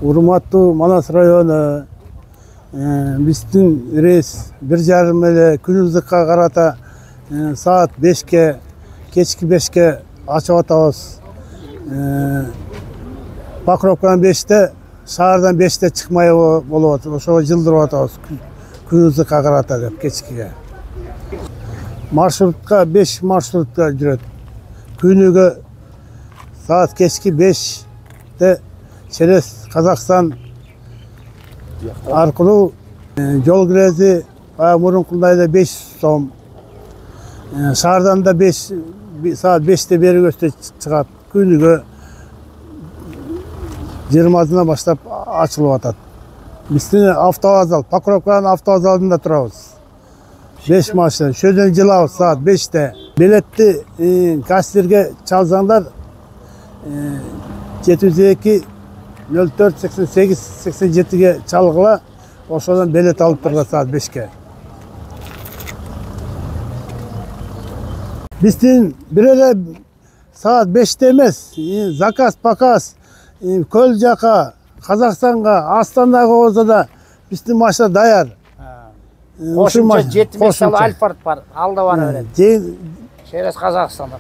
Урматтуу Манас району, биздин рейс 1:30 эле күнүбүзгө карата саат 5ке, кечки 5ке ачып атабыз. Покровкадан 5те, шаардан 5те чыкмай болуп атат. Ошого жылдырып атабыз күнүбүзгө карата деп кечкиге. Маршрутка 5 маршрутка жүрөт. Күнүгө saat kechki 5'te Çerez Kazakistan arqılуу жол кирези мурункундайда 5 сом. Шаардан да 5 saat 5'te beri göster çıkat. Күнүгө 20'sına başlap açылып атат. Биздин автовокзал, Покровканын автовокзалында турабыз. 5 машина. Шөдөн жылабыз saat 5'te. Билетти кассирге чалсаңдар 702 04 88 87'ge çalgıla, ошодон билет алып турган saat 5'ke. Биздин бир эле saat 5'te эмес, заказ, показ, Көл жака, Казакстанга, Астанага болсо да биздин машина даяр. Кошумча 75 сал Альфард бар, алда бара берет. Через Казакстанда.